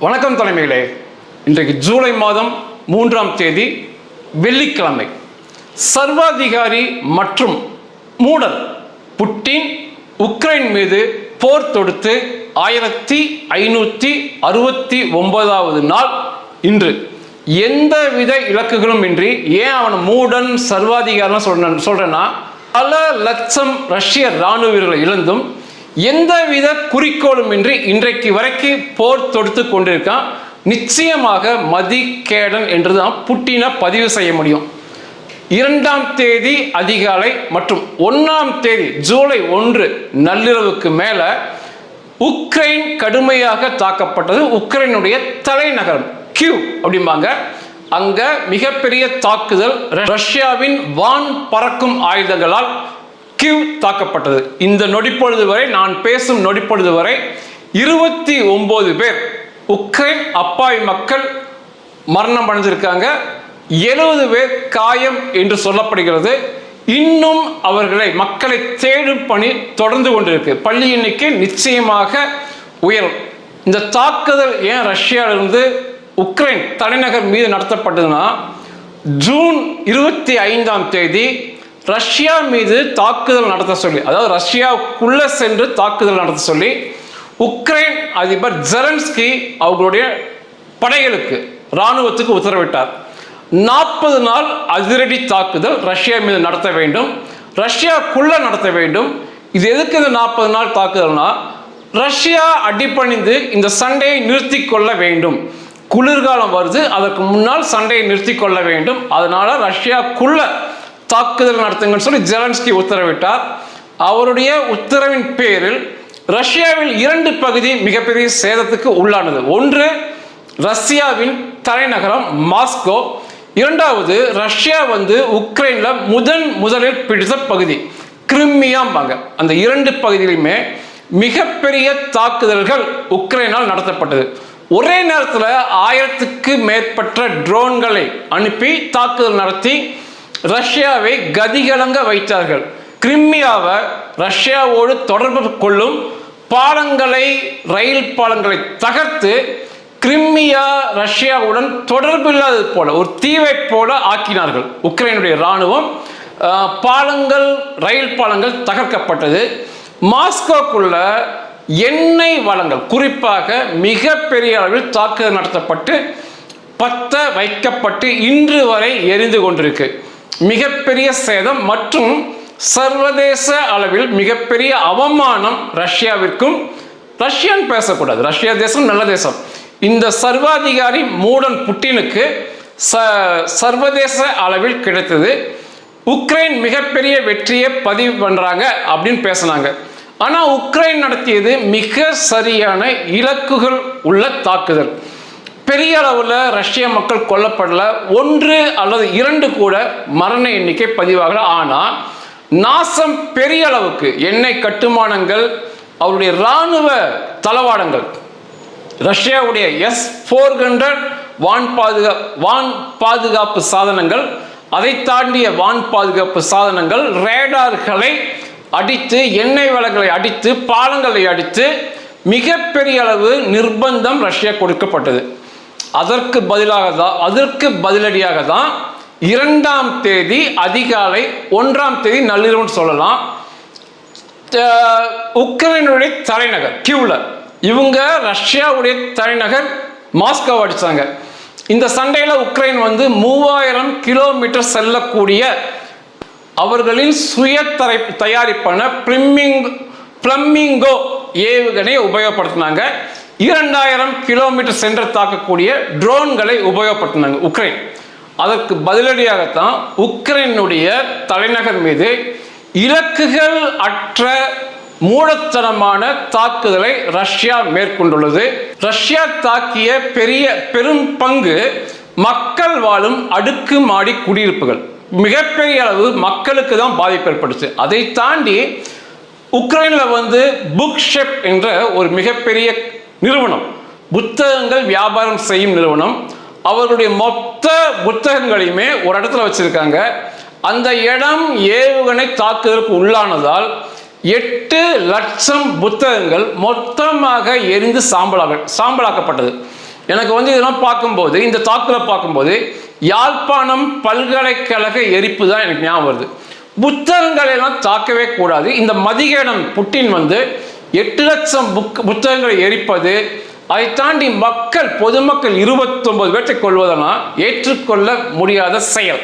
வணக்கம் தலைமைகளே. இன்றைக்கு ஜூலை மாதம் 3ஆம் தேதி வெள்ளிக்கிழமை. சர்வாதிகாரி மற்றும் மூடர் புட்டின் உக்ரைன் மீது போர் தொடுத்து 1569வது நாள் இன்று. எந்தவித இலக்குகளும் இன்றி, ஏன் அவன் மூடன் சர்வாதிகாரம் சொல்றேன்னா, பல லட்சம் ரஷ்ய இராணுவ வீரர்களை இழந்தும் எந்தவித குறிக்கோளும் இன்றி இன்றைக்கு வரைக்கும் போர் தொடுத்து கொண்டிருக்கான். நிச்சயமாக மதிகேடன் என்றுதான் புட்டினை பதிவு செய்ய முடியும். 2ஆம் தேதி அதிகாலை மற்றும் 1ஆம் தேதி ஜூலை 1 நள்ளிரவுக்கு மேல உக்ரைன் கடுமையாக தாக்கப்பட்டது. உக்ரைனுடைய தலைநகரம் கியூ அப்படிம்பாங்க. அங்க மிகப்பெரிய தாக்குதல் ரஷ்யாவின் வான் பறக்கும் ஆயுதங்களால் கியூ தாக்கப்பட்டது. இந்த நொடிப்பொழுது வரை, நான் பேசும் நொடிப்பொழுது வரை 29 பேர் உக்ரைன் அப்பாவி மக்கள் மரணம் அடைஞ்சிருக்காங்க. 70 பேர் காயம் என்று சொல்லப்படுகிறது. இன்னும் மக்களை தேடும் பணி தொடர்ந்து கொண்டிருக்கு. பள்ளி எண்ணிக்கை நிச்சயமாக உயரும். இந்த தாக்குதல் ஏன் ரஷ்யாவிலிருந்து உக்ரைன் தலைநகர் மீது நடத்தப்பட்டதுன்னா, ஜூன் 25ஆம் தேதி ரஷ்யா மீது தாக்குதல் நடத்த சொல்லி, அதாவது ரஷ்யாவுக்குள்ள சென்று தாக்குதல் நடத்த சொல்லி உக்ரைன் அதிபர் ஜெலன்ஸ்கி அவர்களுடைய படைகளுக்கு, இராணுவத்துக்கு உத்தரவிட்டார். 40 நாள் அதிரடி தாக்குதல் ரஷ்யா மீது நடத்த வேண்டும், ரஷ்யாக்குள்ள நடத்த வேண்டும். இது எதுக்கு இந்த 40 நாள் தாக்குதல்னா, ரஷ்யா அடிபணிந்து இந்த சண்டையை நிறுத்தி கொள்ள வேண்டும். குளிர்காலம் வருது, அதற்கு முன்னால் சண்டையை நிறுத்தி கொள்ள வேண்டும். அதனால ரஷ்யாக்குள்ள தாக்குதல் நடத்துங்கன்னு சொல்லி ஜெலன்ஸ்கி உத்தரவிட்டார். அவருடைய உத்தரவின் பேரில் ரஷ்யாவில் 2 பகுதி மிகப்பெரிய சேதத்துக்கு உள்ளானது. ஒன்று ரஷ்யாவின் தலைநகரம் மாஸ்கோ, இரண்டாவது ரஷ்யா உக்ரைன்ல முதலில் பிடித்த பகுதி கிரிமியாம்பாங்க. அந்த 2 பகுதியிலுமே மிகப்பெரிய தாக்குதல்கள் உக்ரைனால் நடத்தப்பட்டது. ஒரே நேரத்தில் 1000க்கு மேற்பட்ட ட்ரோன்களை அனுப்பி தாக்குதல் நடத்தி ரஷ்யாவை கதிகலங்க வைத்தார்கள். கிரிமியாவை ரஷ்யாவோடு தொடர்பு கொள்ளும் பாலங்களை, ரயில் பாலங்களை தகர்த்து கிரிமியா ரஷ்யாவுடன் தொடர்பு இல்லாதது போல ஒரு தீவை போல ஆக்கினார்கள். உக்ரைனுடைய இராணுவம் பாலங்கள், ரயில் பாலங்கள் தகர்க்கப்பட்டது. மாஸ்கோக்குள்ள எண்ணெய் வளங்கள், குறிப்பாக மிகப்பெரிய அளவில் தாக்குதல் நடத்தப்பட்டு பத்த வைக்கப்பட்டு இன்று வரை எரிந்து கொண்டிருக்கு. மிகப்பெரிய சேதம் மற்றும் சர்வதேச அளவில் மிகப்பெரிய அவமானம் ரஷ்யாவிற்கும். ரஷ்யான்னு பேசக்கூடாது, ரஷ்யா தேசம் நல்ல தேசம். இந்த சர்வாதிகாரி மூடன் புட்டினுக்கு சர்வதேச அளவில் கிடைத்தது. உக்ரைன் மிகப்பெரிய வெற்றியை பதிவு பண்றாங்க அப்படின்னு பேசினாங்க. ஆனா உக்ரைன் நடத்தியது மிக சரியான இலக்குகள் உள்ள தாக்குதல். பெரிய அளவில் ரஷ்ய மக்கள் கொல்லப்படல, 1 அல்லது 2 கூட மரண எண்ணிக்கை பதிவாகல. ஆனால் நாசம் பெரிய அளவுக்கு. எண்ணெய் கட்டுமானங்கள், அவருடைய இராணுவ தளவாடங்கள், ரஷ்யாவுடைய S-400 வான் பாதுகாப்பு சாதனங்கள், அதை தாண்டிய வான் பாதுகாப்பு சாதனங்கள், ரேடார்களை அடித்து, எண்ணெய் வளங்களை அடித்து, பாலங்களை அடித்து மிகப்பெரிய அளவு நிர்பந்தம் ரஷ்யா கொடுக்கப்பட்டது. அதற்கு பதிலடியாக தான் 2ஆம் தேதி அதிகாலை 1ஆம் தேதி நள்ளிரவு சொல்லலாம், உக்ரைனுடைய தலைநகர் கியூல இவங்க ரஷ்யாவுடைய தலைநகர் மாஸ்கோ அடிச்சாங்க. இந்த சண்டையில உக்ரைன் 3000 கிலோமீட்டர் செல்லக்கூடிய அவர்களின் சுய தயாரிப்பான பிளம்மிங்கோ ஏவுகணை உபயோகப்படுத்தினாங்க. 2000 கிலோமீட்டர் சென்று தாக்கக்கூடிய ட்ரோன்களை உபயோகப்படுத்தினாங்க உக்ரைன். அதற்கு பதிலடியாகத்தான் உக்ரைனுடைய தலைநகர் மீது இலக்குகள் அற்ற மூடத்தனமான தாக்குதலை ரஷ்யா மேற்கொண்டுள்ளது. ரஷ்யா தாக்கிய பெரும் பங்கு மக்கள் வாழும் அடுக்குமாடி குடியிருப்புகள். மிகப்பெரிய அளவு மக்களுக்கு தான் பாதிப்பு ஏற்பட்டுச்சு. அதை தாண்டி உக்ரைன்ல புக் ஷெப் என்ற ஒரு மிகப்பெரிய நிறுவனம், புத்தகங்கள் வியாபாரம் செய்யும் நிறுவனம், அவர்களுடைய மொத்த புத்தகங்களையுமே ஒரு இடத்துல வச்சிருக்காங்க. அந்த இடம் ஏவுகணை தாக்குதலுக்கு உள்ளானதால் 8 லட்சம் புத்தகங்கள் மொத்தமாக எரிந்து சாம்பலாக்கப்பட்டது. எனக்கு வந்து இதெல்லாம் பார்க்கும்போது, இந்த தாக்குதலை பார்க்கும்போது யாழ்ப்பாணம் பல்கலைக்கழக எரிப்பு தான் எனக்கு ஞாபகம் வருது. புத்தகங்களை எல்லாம் தாக்கவே கூடாது. இந்த மதிகேடன் புட்டின் வந்து 8 லட்சம் புத்தகங்களை எரிப்பது, அதை தாண்டி பொதுமக்கள் 29 பேர்த்தை கொள்வதெல்லாம் ஏற்றுக்கொள்ள முடியாத செயல்.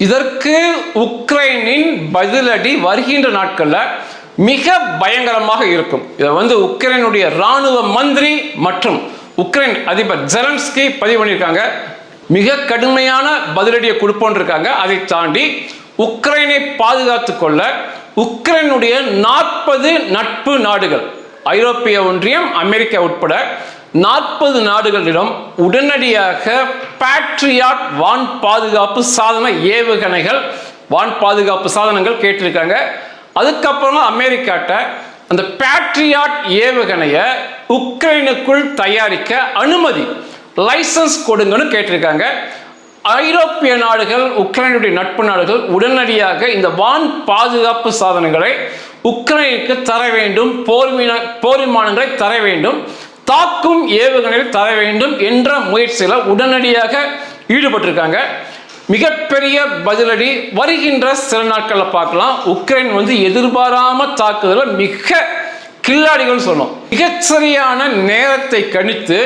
இதற்கு உக்ரைனின் பதிலடி வருகின்ற நாட்களில் மிக பயங்கரமாக இருக்கும். இதை வந்து உக்ரைனுடைய இராணுவ மந்திரி மற்றும் உக்ரைன் அதிபர் ஜெலன்ஸ்கி பதிவு பண்ணியிருக்காங்க. மிக கடுமையான பதிலடியை கொடுப்போன்னு இருக்காங்க. அதை தாண்டி உக்ரைனை பாதுகாத்து கொள்ள உக்ரைனுடைய 40 நட்பு நாடுகள், ஐரோப்பிய ஒன்றியம், அமெரிக்கா உட்பட 40 நாடுகளிடம் உடனடியாக பேட்ரியாட் வான் பாதுகாப்பு சாதன ஏவுகணைகள், வான் பாதுகாப்பு சாதனங்கள் கேட்டிருக்காங்க. அதுக்கப்புறமா அமெரிக்காட்ட அந்த பேட்ரியாட் ஏவுகணையை உக்ரைனுக்குள் தயாரிக்க அனுமதி, லைசன்ஸ் கொடுங்கன்னு கேட்டிருக்காங்க. ஐரோப்பிய நாடுகள், உக்ரைனுடைய நட்பு நாடுகள் உடனடியாக இந்த வான் பாதுகாப்பு சாதனங்களை உக்ரைனுக்கு தர வேண்டும், போர் விமானங்களை தர வேண்டும், தாக்கும் ஏவுகணைகள் தர வேண்டும் என்ற முயற்சியில் உடனடியாக ஈடுபட்டிருக்காங்க. மிகப்பெரிய பதிலடி வருகின்ற சில நாட்களில் பார்க்கலாம். உக்ரைன் வந்து எதிர்பாராம தாக்குதல் மிக கில்லாடிகள் சொன்னோம். மிகச்சரியான நேரத்தை கணித்து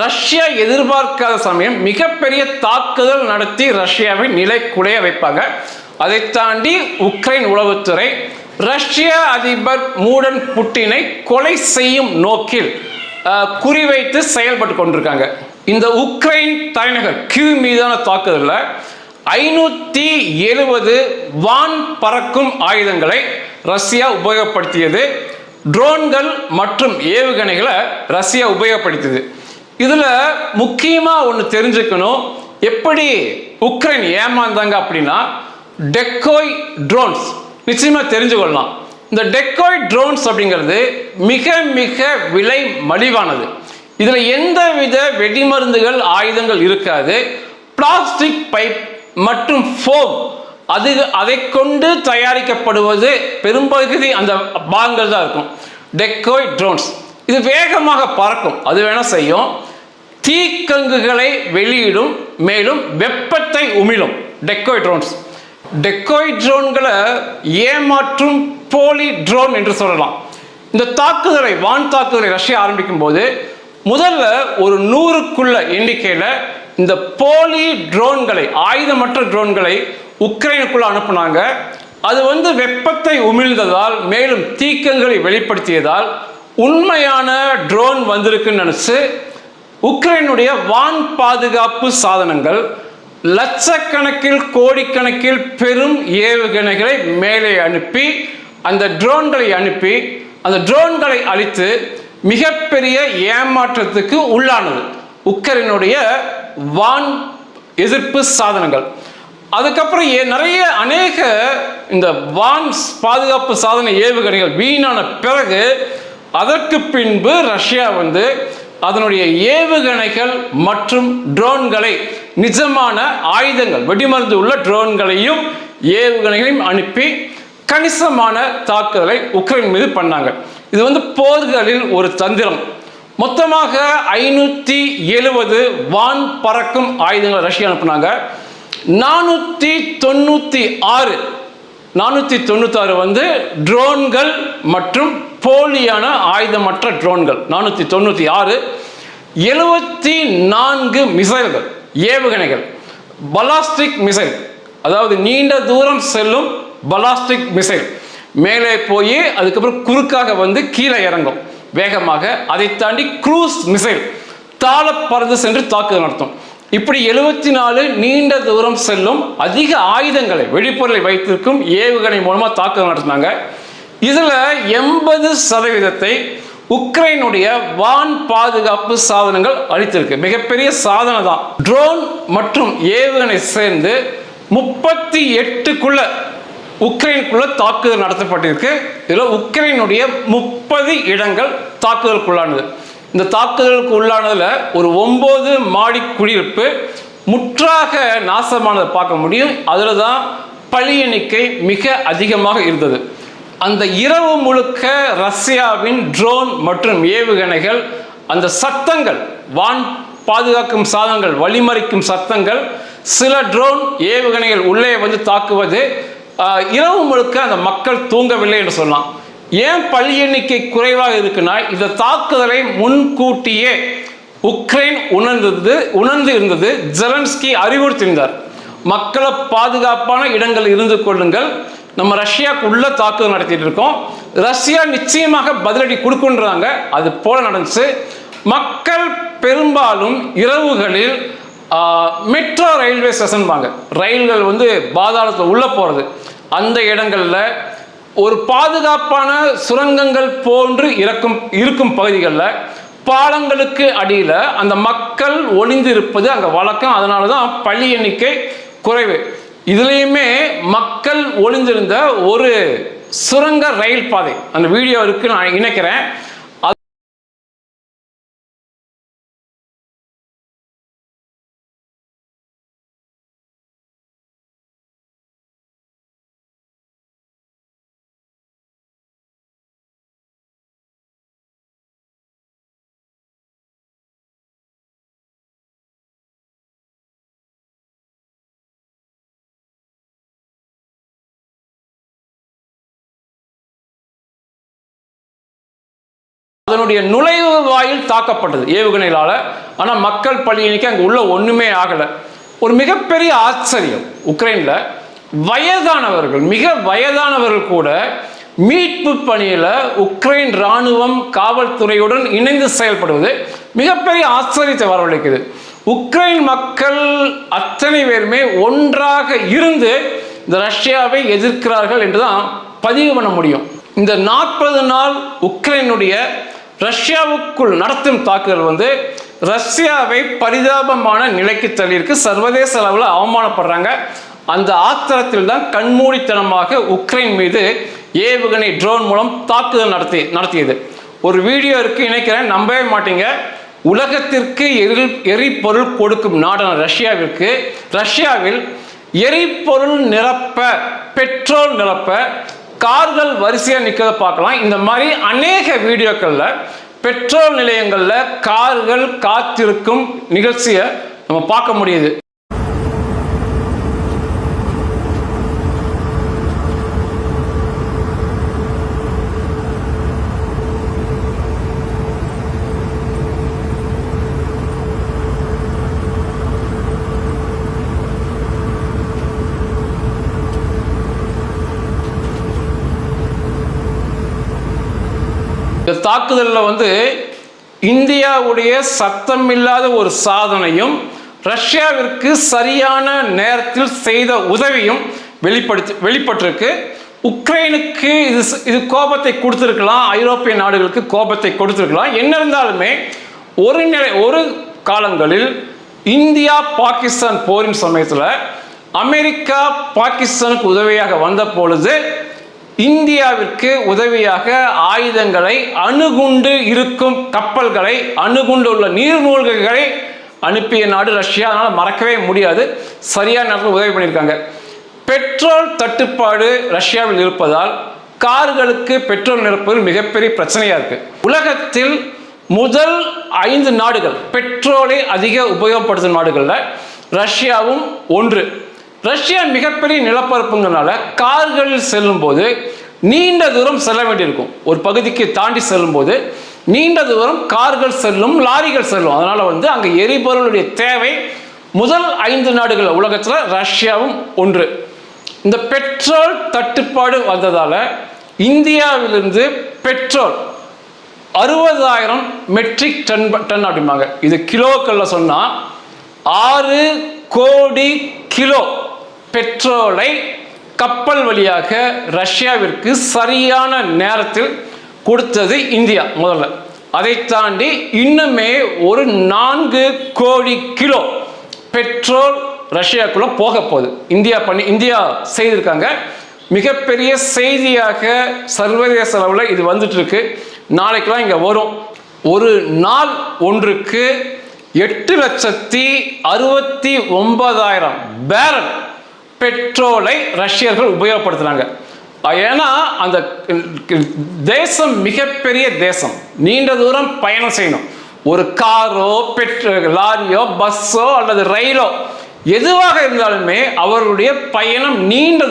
ரஷ்யா எதிர்பார்க்காத சமயம் மிகப்பெரிய தாக்குதல் நடத்தி ரஷ்யாவை நிலை குலைய வைப்பாங்க. அதை தாண்டி உக்ரைன் உளவுத்துறை ரஷ்ய அதிபர் மூடன் புட்டினை கொலை செய்யும் நோக்கில் குறிவைத்து செயல்பட்டு கொண்டிருக்காங்க. இந்த உக்ரைன் தலைநகர் கியூ மீதான தாக்குதலில் 570 வான் பறக்கும் ஆயுதங்களை ரஷ்யா உபயோகப்படுத்தியது. ட்ரோன்கள் மற்றும் ஏவுகணைகளை ரஷ்யா உபயோகப்படுத்தியது. இதில் முக்கியமாக ஒன்று தெரிஞ்சுக்கணும், எப்படி உக்ரைன் ஏமாந்தாங்க அப்படின்னா, டெக்கோய் ட்ரோன்ஸ் நிச்சயமாக தெரிஞ்சு கொள்ளலாம். இந்த டெக்கோய் ட்ரோன்ஸ் அப்படிங்கிறது மிக மிக விலை மலிவானது. இதில் எந்தவித வெடிமருந்துகள், ஆயுதங்கள் இருக்காது. பிளாஸ்டிக் பைப் மற்றும் ஃபோம், அதை கொண்டு தயாரிக்கப்படுவது பெரும்பகுதி அந்த பாகங்கள் தான் இருக்கும். டெக்கோய் ட்ரோன்ஸ் இது வேகமாக பறக்கும், அது வேணா செய்யும், தீக்கங்குகளை வெளியிடும், மேலும் வெப்பத்தை உமிழும். டெக்கோய் ட்ரோன்ஸ், டெக்கோய் ட்ரோன்களை ஏமாற்றும் போலி ட்ரோன் என்று சொல்லலாம். இந்த தாக்குதலை, வான் தாக்குதலை ரஷ்யா ஆரம்பிக்கும் போது முதல்ல ஒரு 100க்குள்ள எண்ணிக்கையில் இந்த போலி ட்ரோன்களை, ஆயுதமற்ற ட்ரோன்களை உக்ரைனுக்குள்ள அனுப்புனாங்க. அது வந்து வெப்பத்தை உமிழ்ந்ததால், மேலும் தீக்கங்களை வெளிப்படுத்தியதால் உண்மையான ட்ரோன் வந்திருக்குன்னு நினைச்சு உக்ரைனுடைய வான் பாதுகாப்பு சாதனங்கள் லட்சக்கணக்கில், கோடிக்கணக்கில் பெரும் ஏவுகணைகளை மேலே அனுப்பி அந்த ட்ரோன்களை அழித்து மிகப்பெரிய ஏமாற்றத்துக்கு உள்ளானது உக்ரைனுடைய வான் எதிர்ப்பு சாதனங்கள். அதுக்கப்புறம் அநேக இந்த வான் பாதுகாப்பு சாதன ஏவுகணைகள் வீணான பிறகு அதற்கு பின்பு ரஷ்யா வந்து அதனுடைய ஏவுகணைகள் மற்றும் ட்ரோன்களை, நிஜமான ஆயுதங்கள், வெடிமருந்து உள்ள ட்ரோன்களையும் ஏவுகணைகளையும் அனுப்பி கணிசமான தாக்குதலை உக்ரைன் மீது பண்ணாங்க. இது வந்து போர்களில் ஒரு தந்திரம். மொத்தமாக 570 வான் பறக்கும் ஆயுதங்களை ரஷ்யா அனுப்புனாங்க. 496 வந்து ட்ரோன்கள் மற்றும் போலியான ஆயுதமற்ற ட்ரோன்கள். 496, 74 மிசைல்கள், ஏவுகணைகள், பலாஸ்டிக் மிசைல், அதாவது நீண்ட தூரம் செல்லும் பலாஸ்டிக் மிசைல், மேலே போய் அதுக்கப்புறம் குறுக்காக வந்து கீழே இறங்கும் வேகமாக. அதை தாண்டி க்ரூஸ் மிசைல், தாள பறந்து சென்று தாக்குதல் நடத்தும். இப்படி 74 நீண்ட தூரம் செல்லும் அதிக ஆயுதங்களை, வெடிப்பொருளை வைத்திருக்கும் ஏவுகணை மூலமா தாக்குதல் நடத்தினாங்க. இதுல 80% உக்ரைனுடைய வான் பாதுகாப்பு சாதனங்கள் அளித்திருக்கு. மிகப்பெரிய சாதனை தான். ட்ரோன் மற்றும் ஏவுகணை சேர்ந்து 38க்குள்ள உக்ரைனுக்குள்ள தாக்குதல் நடத்தப்பட்டிருக்கு. இதுல உக்ரைனுடைய 30 இடங்கள் தாக்குதலுக்குள்ளானது. இந்த தாக்குதலுக்கு உள்ளானதுல ஒரு 9 மாடி குடியிருப்பு முற்றாக நாசமானதை பார்க்க முடியும். அதுல தான் பலி எண்ணிக்கை மிக அதிகமாக இருந்தது. அந்த இரவு முழுக்க ரஷ்யாவின் ட்ரோன் மற்றும் ஏவுகணைகள், அந்த சத்தங்கள், வான் பாதுகாக்கும் சாதனங்கள், வழிமறிக்கும் சத்தங்கள், சில ட்ரோன் ஏவுகணைகள் உள்ளே வந்து தாக்குவது, இரவு முழுக்க அந்த மக்கள் தூங்கவில்லை என்று சொல்லலாம். ஏன் பள்ளி எண்ணிக்கை குறைவாக இருக்குன்னா, இந்த தாக்குதலை முன்கூட்டியே உக்ரைன் உணர்ந்து இருந்தது. ஜெலன்ஸ்கி அறிவுறுத்தியிருந்தார், மக்களை பாதுகாப்பான இடங்கள் இருந்து கொள்ளுங்கள், நம்ம ரஷ்யாவுக்கு உள்ள தாக்குதல் நடத்திட்டு இருக்கோம், ரஷ்யா நிச்சயமாக பதிலடி கொடுக்குன்றாங்க. அது போல நடந்துச்சு. மக்கள் பெரும்பாலும் இரவுகளில் மெட்ரோ ரயில்வே ஸ்டேஷன் வாங்க, ரயில்கள் வந்து பாதாளத்தில் உள்ள போகிறது, அந்த இடங்களில் ஒரு பாதுகாப்பான சுரங்கங்கள் போன்று இருக்கும் பகுதிகளில் பாலங்களுக்கு அடியில் அந்த மக்கள் ஒளிந்து இருப்பது அங்கே வழக்கம். அதனால தான் பள்ளி எண்ணிக்கை குறைவு. இதுலேயுமே மக்கள் ஒளிந்திருந்த ஒரு சுரங்க ரயில் பாதை, அந்த வீடியோ இருக்கு, நான் இணைக்கிறேன். அதனுடைய நுழைவு வாயில் தாக்கப்பட்டது ஏவுகணைகளால. ஆனால் மக்கள் பள்ளி எண்ணிக்கை அங்கே உள்ள ஒன்றுமே ஆகலை. ஒரு மிகப்பெரிய ஆச்சரியம், உக்ரைனில் வயதானவர்கள், மிக வயதானவர்கள் கூட மீட்பு பணியில் உக்ரைன் இராணுவம் காவல்துறையுடன் இணைந்து செயல்படுவது மிகப்பெரிய ஆச்சரியத்தை வரவழைக்குது. உக்ரைன் மக்கள் அத்தனை பேருமே ஒன்றாக இருந்து இந்த ரஷ்யாவை எதிர்க்கிறார்கள் என்றுதான் பதிவு பண்ண முடியும். இந்த 40 நாள் உக்ரைனுடைய ரஷ்யாவுக்குள் நடத்தும் தாக்குதல் வந்து ரஷ்யாவை பரிதாபமான நிலைக்கு தள்ளியிருக்கு. சர்வதேச அளவில் அவமானப்படுறாங்க. அந்த ஆத்திரத்தில் தான் கண்மூடித்தனமாக உக்ரைன் மீது ஏவுகணை ட்ரோன் மூலம் தாக்குதல் நடத்தியது. ஒரு வீடியோ இருக்கு, இணைக்கிறேன், நம்பவே மாட்டீங்க. உலகத்திற்கு எரிபொருள் கொடுக்கும் நாடான ரஷ்யாவில் எரிபொருள் நிரப்ப, பெட்ரோல் நிரப்ப கார்கள் வரிசையாக நிற்கிறத பார்க்கலாம். இந்த மாதிரி அநேக வீடியோக்களில் பெட்ரோல் நிலையங்களில் கார்கள் காத்திருக்கும் நிகழ்ச்சியை நம்ம பார்க்க முடியுது. இந்த தாக்குதலில் வந்து இந்தியாவுடைய சத்தம் இல்லாத ஒரு சாதனையும் ரஷ்யாவிற்கு சரியான நேரத்தில் செய்த உதவியும் வெளிப்பட்டிருக்கு. உக்ரைனுக்கு இது கோபத்தை கொடுத்துருக்கலாம், ஐரோப்பிய நாடுகளுக்கு கோபத்தை கொடுத்துருக்கலாம். என்ன இருந்தாலுமே ஒரு காலங்களில் இந்தியா பாகிஸ்தான் போரின் சமயத்தில் அமெரிக்கா பாகிஸ்தானுக்கு உதவியாக வந்த பொழுது இந்தியாவிற்கு உதவியாக ஆயுதங்களை, அணுகுண்டு இருக்கும் கப்பல்களை, அணுகுண்டு உள்ள நீர்மூழ்கிகளை அனுப்பிய நாடு ரஷ்யா. அதனால் மறக்கவே முடியாது. சரியான நேரத்தில் உதவி பண்ணியிருக்காங்க. பெட்ரோல் தட்டுப்பாடு ரஷ்யாவில் இருப்பதால் கார்களுக்கு பெட்ரோல் நிரப்புவது மிகப்பெரிய பிரச்சனையாக இருக்கு. உலகத்தில் முதல் 5 நாடுகள் பெட்ரோலை அதிக உபயோகப்படுத்தும் நாடுகளில் ரஷ்யாவும் ஒன்று. ரஷ்யா மிகப்பெரிய நிலப்பரப்புங்கிறனால கார்களில் செல்லும் போது நீண்ட தூரம் செல்ல வேண்டியிருக்கும். ஒரு பகுதிக்கு தாண்டி செல்லும் போது நீண்ட தூரம் கார்கள் செல்லும், லாரிகள் செல்லும். அதனால வந்து அங்கே எரிபொருளுடைய தேவை முதல் 5 நாடுகள் உலகத்தில் ரஷ்யாவும் ஒன்று. இந்த பெட்ரோல் தட்டுப்பாடு வந்ததால இந்தியாவிலிருந்து பெட்ரோல் 60,000 மெட்ரிக் டன் அப்படிம்பாங்க. இது கிலோக்களில் சொன்னால் 6 கோடி கிலோ பெட்ரோலை கப்பல் வழியாக ரஷ்யாவிற்கு சரியான நேரத்தில் கொடுத்தது இந்தியா முதல்ல. அதை தாண்டி இன்னுமே ஒரு 4 கோடி கிலோ பெட்ரோல் ரஷ்யாக்குள்ள போக போகுது. இந்தியா செய்திருக்காங்க. மிகப்பெரிய செய்தியாக சர்வதேச அளவில் இது வந்துட்டு இருக்கு. நாளைக்கெல்லாம் இங்கே வரும். ஒரு நாள் ஒன்றுக்கு 8,69,000 பேரல் பெட்ரோலை ரஷ்யர்கள் உபயோகப்படுத்துறாங்க. ஏன்னா அந்த தேசம் மிகப்பெரிய தேசம், நீண்ட தூரம் பயணம் செய்யணும். ஒரு காரோ லாரியோ பஸ்ஸோ அல்லது ரயிலோ எதுவாக இருந்தாலுமே அவர்களுடைய பயணம் நீண்ட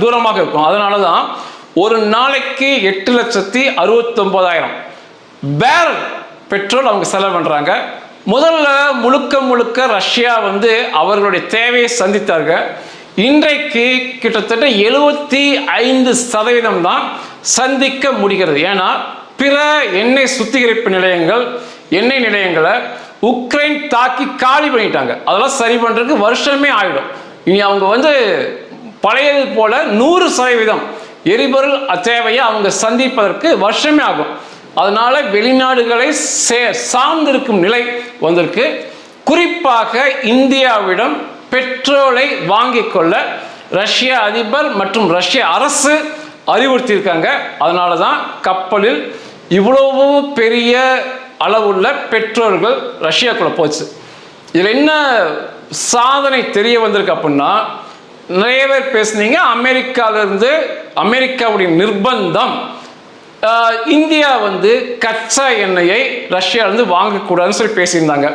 தூரமாக இருக்கும். அதனால தான் ஒரு நாளைக்கு 8,69,000 பேரல் பெட்ரோல் அவங்க செலவு பண்ணுறாங்க. முதல்ல முழுக்க ரஷ்யா அவர்களுடைய தேவையை சந்தித்தார்கள். இன்றைக்கு கிட்டத்தட்ட 75% தான் சந்திக்க முடிகிறது. ஏன்னா பிற எண்ணெய் சுத்திகரிப்பு நிலையங்கள், எண்ணெய் நிலையங்களை உக்ரைன் தாக்கி காலி பண்ணிட்டாங்க. அதெல்லாம் சரி பண்ணுறதுக்கு வருஷமே ஆகிடும். இனி அவங்க பழையது போல 100% எரிபொருள் தேவையை அவங்க சந்திப்பதற்கு வருஷமே ஆகும். அதனால வெளிநாடுகளை சார்ந்திருக்கும் நிலை வந்திருக்கு. குறிப்பாக இந்தியாவிடம் பெட்ரோலை வாங்கிக் கொள்ள ரஷ்ய அதிபர் மற்றும் ரஷ்ய அரசு அறிவுறுத்தியிருக்காங்க. அதனால தான் கப்பலில் இவ்வளவு பெரிய அளவுள்ள பெட்ரோல்கள் ரஷ்யாக்குள்ள போச்சு. இதில் என்ன சாதனை தெரிய வந்திருக்கு அப்படின்னா, நிறைய பேர் பேசுனீங்க அமெரிக்காவிலிருந்து அமெரிக்காவுடைய நிர்பந்தம் இந்தியா கச்சா எண்ணெயை ரஷ்யாவிலிருந்து வாங்கக்கூடாதுன்னு சொல்லி பேசியிருந்தாங்க.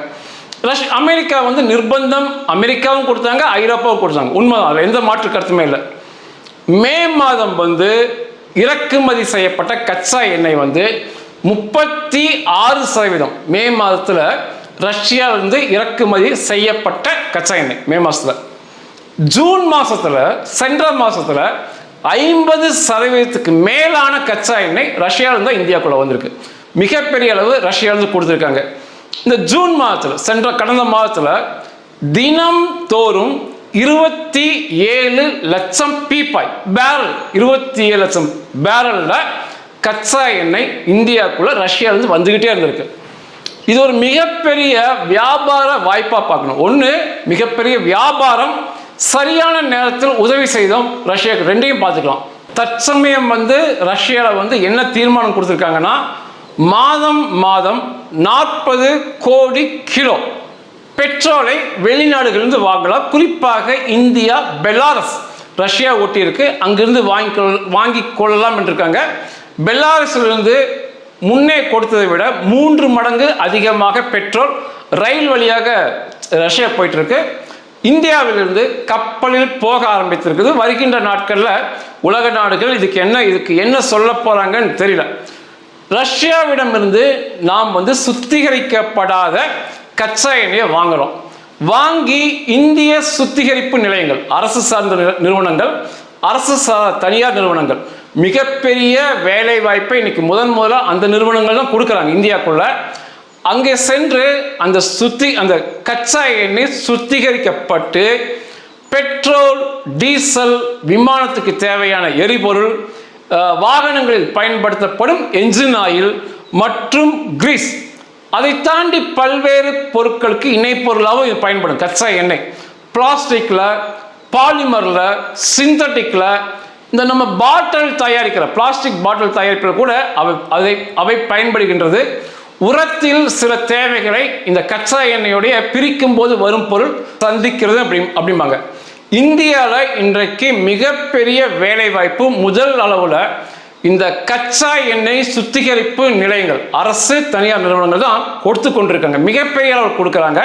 அமெரிக்கா நிர்பந்தம் அமெரிக்காவும் கொடுத்தாங்க, ஐரோப்பாவும் கொடுத்தாங்க. உண்மைதான், எந்த மாற்று கருத்துமே இல்லை. மே மாதம் இறக்குமதி செய்யப்பட்ட கச்சா எண்ணெய் 36% மே மாதத்தில் ரஷ்யாவிலிருந்து இறக்குமதி செய்யப்பட்ட கச்சா எண்ணெய் மே மாதத்தில். ஜூன் மாதத்தில் சென்ற மாதத்தில் 50% மேலான கச்சா எண்ணெய் ரஷ்யாவிலிருந்து இந்தியாவுக்குள்ள வந்திருக்கு. மிகப்பெரிய அளவு ரஷ்யாவிலிருந்து கொடுத்துருக்காங்க. இந்த ஜூன் மாதத்தில் கடந்த மாதத்தில் தினம் தோறும் 27 லட்சம் பீப்பாய் பேரல் 27 லட்சம் பேரல்ல கச்சா எண்ணெய் இந்தியாவுக்குள்ள ரஷ்யாவிலிருந்து வந்துகிட்டே இருந்திருக்கு. இது ஒரு மிகப்பெரிய வியாபார வாய்ப்பாக பார்க்கணும். ஒன்று, மிகப்பெரிய வியாபாரம், சரியான நேரத்தில் உதவி செய்தோம் ரஷ்யாவுக்கு, ரெண்டையும் பார்த்துக்கலாம். தற்சமயம் ரஷ்யாவில் என்ன தீர்மானம் கொடுத்துருக்காங்கன்னா, மாதம் 40 கோடி கிலோ பெட்ரோலை வெளிநாடுகளிலிருந்து வாங்கலாம். குறிப்பாக இந்தியா, பெலாரஸ், ரஷ்யா ஒட்டி இருக்கு, அங்கிருந்து வாங்கி கொள்ளலாம் என்றிருக்காங்க. பெலாரஸிலிருந்து முன்னே கொடுத்ததை விட 3 மடங்கு அதிகமாக பெட்ரோல் ரயில் வழியாக ரஷ்யா போயிட்டு இருக்கு. இந்தியாவிலிருந்து கப்பலில் போக ஆரம்பித்திருக்குது. வருகின்ற நாட்களில் உலக நாடுகள் இதுக்கு என்ன சொல்ல போறாங்கன்னு தெரியல. ரஷ்யாவிடமிருந்து நாம் சுத்திகரிக்கப்படாத கச்சா எண்ணெயை வாங்குறோம். வாங்கி இந்திய சுத்திகரிப்பு நிலையங்கள், அரசு சார்ந்த நிறுவனங்கள், அரசு தனியார் நிறுவனங்கள் மிகப்பெரிய வேலை வாய்ப்பை இன்னைக்கு முதல்ல அந்த நிறுவனங்கள் தான் கொடுக்குறாங்க இந்தியாவுக்குள்ள. அங்கே சென்று அந்த கச்சா எண்ணெய் சுத்திகரிக்கப்பட்டு பெட்ரோல், டீசல், விமானத்துக்கு தேவையான எரிபொருள், வாகனங்களில் பயன்படுத்தப்படும் என்ஜின் ஆயில் மற்றும் கிரீஸ், அதை தாண்டி பல்வேறு பொருட்களுக்கு இணைப்பொருளாகவும் இது பயன்படும். கச்சா எண்ணெய் பிளாஸ்டிக்ல, பாலிமர்ல, சிந்தட்டிக்ல, இந்த நம்ம பாட்டில் தயாரிக்கிற பிளாஸ்டிக் பாட்டில் தயாரிப்பில் கூட அவை பயன்படுகின்றது. உரத்தில் சில தேவைகளை இந்த கச்சா எண்ணெயோடைய பிரிக்கும் போது வரும் பொருள் சந்திக்கிறது அப்படிம்பாங்க. இந்தியாவில் இன்றைக்கு மிகப்பெரிய வேலை வாய்ப்பு முதல் அளவில் இந்த கச்சா எண்ணெய் சுத்திகரிப்பு நிலையங்கள், அரசு தனியார் நிறுவனங்கள் தான் கொடுத்து கொண்டிருக்காங்க. மிகப்பெரிய அளவில் கொடுக்குறாங்க.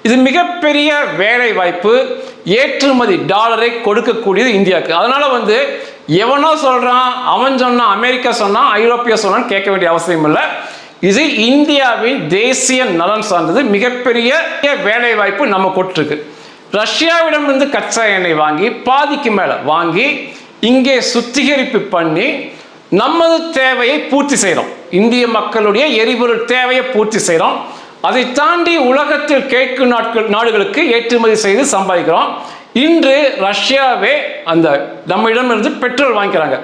இது மிகப்பெரிய வேலை வாய்ப்பு, ஏற்றுமதி டாலரை கொடுக்கக்கூடியது இந்தியாவுக்கு. அதனால எவனோ சொல்றான், அவன் சொன்னா, அமெரிக்கா சொன்னா, ஐரோப்பியா சொன்னான்னு கேட்க வேண்டிய அவசியம் இல்லை. இது இந்தியாவின் தேசிய நலன் சார்ந்தது. மிகப்பெரிய வேலை வாய்ப்பு நம்ம கொடுத்துருக்கு. ரஷ்யாவிடமிருந்து கச்சா எண்ணெய் வாங்கி பாதிக்கு மேல வாங்கி இங்கே சுத்திகரிப்பு பண்ணி நமது தேவையை பூர்த்தி செய்கிறோம். இந்திய மக்களுடைய எரிபொருள் தேவையை பூர்த்தி செய்கிறோம். அதை தாண்டி உலகத்தில் கேட்கும் நாடுகளுக்கு ஏற்றுமதி செய்து சம்பாதிக்கிறோம். இன்று ரஷ்யாவே நம்மிடமிருந்து பெட்ரோல் வாங்கிக்கிறாங்க.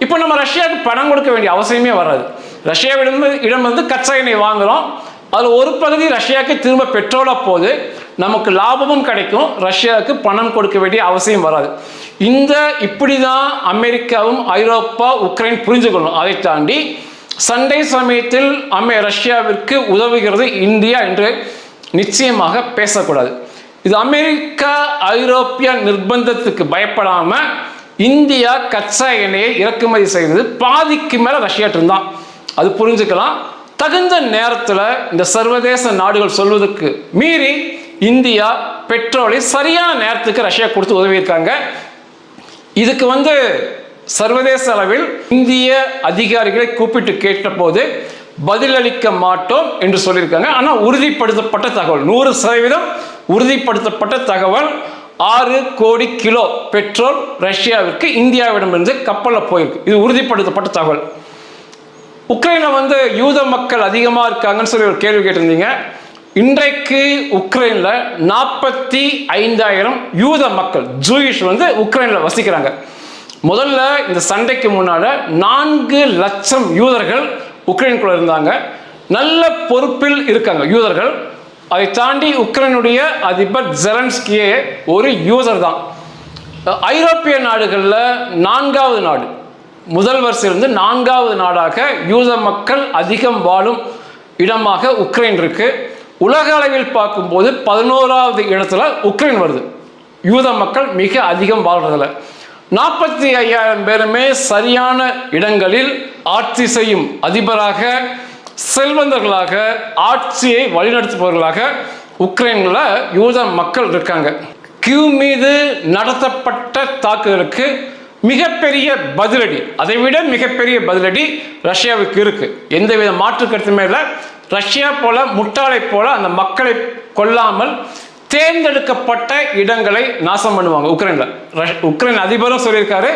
இப்போ நம்ம ரஷ்யாவுக்கு பணம் கொடுக்க வேண்டிய அவசியமே வராது. ரஷ்யாவிடம் கச்சா எண்ணெய் வாங்குறோம், அதில் ஒரு பகுதி ரஷ்யாவுக்கு திரும்ப பெட்ரோலாக போகுது, நமக்கு லாபமும் கிடைக்கும், ரஷ்யாவுக்கு பணம் கொடுக்க வேண்டிய அவசியம் வராது. இப்படி தான் அமெரிக்காவும் ஐரோப்பா, உக்ரைன் புரிஞ்சு கொள்ளணும். அதை தாண்டி சண்டை சமயத்தில் ரஷ்யாவிற்கு உதவுகிறது இந்தியா என்று நிச்சயமாக பேசக்கூடாது. இது அமெரிக்கா, ஐரோப்பிய நிர்பந்தத்துக்கு பயப்படாம இந்தியா கச்சா எண்ணெயை இறக்குமதி செய்தது பாதிக்கு மேல ரஷ்யாட்டு தான், அது புரிஞ்சுக்கலாம். தகுந்த நேரத்தில் இந்த சர்வதேச நாடுகள் சொல்வதற்கு மீறி இந்தியா பெட்ரோலை சரியான நேரத்துக்கு ரஷ்யா கொடுத்து உதவியிருக்காங்க. இதுக்கு சர்வதேச அளவில் இந்திய அதிகாரிகளை கூப்பிட்டு கேட்ட போது பதிலளிக்க மாட்டோம் என்று சொல்லியிருக்காங்க. ஆனால் உறுதிப்படுத்தப்பட்ட தகவல் 100% உறுதிப்படுத்தப்பட்ட தகவல் 6 கோடி கிலோ பெட்ரோல் ரஷ்யாவிற்கு இந்தியாவிடமிருந்து கப்பலில் போயிருக்கு. இது உறுதிப்படுத்தப்பட்ட தகவல். உக்ரைனில் யூத மக்கள் அதிகமாக இருக்காங்கன்னு சொல்லி ஒரு கேள்வி கேட்டிருந்தீங்க. இன்றைக்கு உக்ரைனில் 45,000 யூத மக்கள் ஜூயிஷ் உக்ரைனில் வசிக்கிறாங்க. முதல்ல இந்த சண்டைக்கு முன்னால் 4 லட்சம் யூதர்கள் உக்ரைனுக்குள்ள இருந்தாங்க. நல்ல பொறுப்பில் இருக்காங்க யூதர்கள். அதை தாண்டி உக்ரைனுடைய அதிபர் ஜெலன்ஸ்கியே ஒரு யூதர் தான். ஐரோப்பிய நாடுகளில் 4வது நாடு, முதல் வரிசையிலிருந்து 4வது நாடாக யூத மக்கள் அதிகம் வாழும் இடமாக உக்ரைன் இருக்கு. உலக அளவில் பார்க்கும்போது 11வது இடத்துல உக்ரைன் வருது. யூத மக்கள் மிக அதிகம் வாழ்றதில்ல. 45,000 பேருமே சரியான இடங்களில் ஆட்சி செய்யும் அதிபராக, செல்வந்தர்களாக, ஆட்சியை வழிநடத்துபவர்களாக உக்ரைனில் யூத மக்கள் இருக்காங்க. கியூ மீது நடத்தப்பட்ட தாக்குதலுக்கு மிகப்பெரிய பதிலடி, அதை விட மிகப்பெரிய பதிலடி ரஷ்யாவுக்கு இருக்கு. எந்தவித மாற்று கருத்துமே இல்லை. ரஷ்யா போல முட்டாளை போல அந்த மக்களை கொல்லாமல் தேர்ந்தெடுக்கப்பட்ட இடங்களை நாசம் பண்ணுவாங்க உக்ரைனில். உக்ரைன் அதிபரும் சொல்லியிருக்காரு,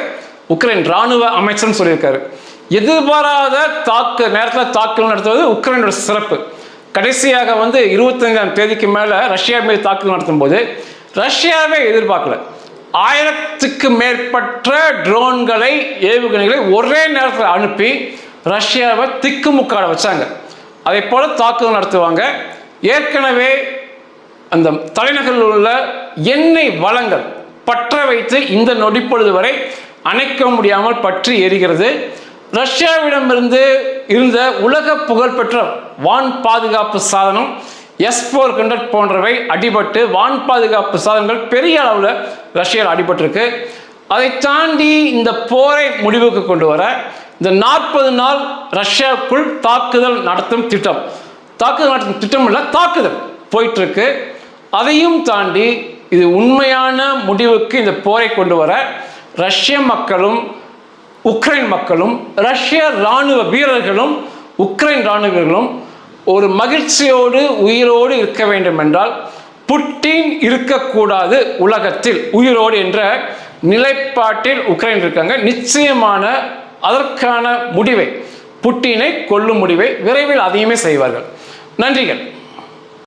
உக்ரைன் இராணுவ அமைச்சரும் சொல்லியிருக்காரு. எதிர்பாராத நேரத்தில் தாக்குதல் நடத்துவது உக்ரைனோட சிறப்பு. கடைசியாக 25ஆம் தேதிக்கு மேலே ரஷ்யா மீது தாக்குதல் நடத்தும் போது ரஷ்யாவே எதிர்பார்க்கல. 1000க்கு மேற்பட்ட ட்ரோன்களை, ஏவுகணைகளை ஒரே நேரத்தில் அனுப்பி ரஷ்யாவை திக்குமுக்காட வச்சாங்க. அதை போல தாக்குதல் நடத்துவாங்க. ஏற்கனவே அந்த தலைநகரில் உள்ள எண்ணெய் வளங்கள் பற்ற வைத்து இந்த நொடிப்பொழுது வரை அணைக்க முடியாமல் பற்றி எரிகிறது. ரஷ்யாவிடமிருந்து இருந்த உலக புகழ்பெற்ற வான் பாதுகாப்பு சாதனம் S-400 போன்றவை அடிபட்டு, வான் பாதுகாப்பு சாதனங்கள் பெரிய அளவில் ரஷ்யாவில் அடிபட்டிருக்கு. அதை தாண்டி இந்த போரை முடிவுக்கு கொண்டு வர இந்த 40 நாள் ரஷ்யாவுக்குள் தாக்குதல் நடத்தும் திட்டம் இல்லை, தாக்குதல் போயிட்டு இருக்கு. அதையும் தாண்டி இது உண்மையான முடிவுக்கு இந்த போரை கொண்டு வர ரஷ்ய மக்களும் உக்ரைன் மக்களும், ரஷ்ய இராணுவ வீரர்களும் உக்ரைன் இராணுவ வீரர்களும் ஒரு மகிழ்ச்சியோடு உயிரோடு இருக்க வேண்டும் என்றால் புட்டின் இருக்கக்கூடாது உலகத்தில் உயிரோடு என்ற நிலைப்பாட்டில் உக்ரைன் இருக்காங்க. நிச்சயமான அதற்கான முடிவை, புட்டினை கொல்லும் முடிவை விரைவில் அதையுமே செய்வார்கள். நன்றிகள்.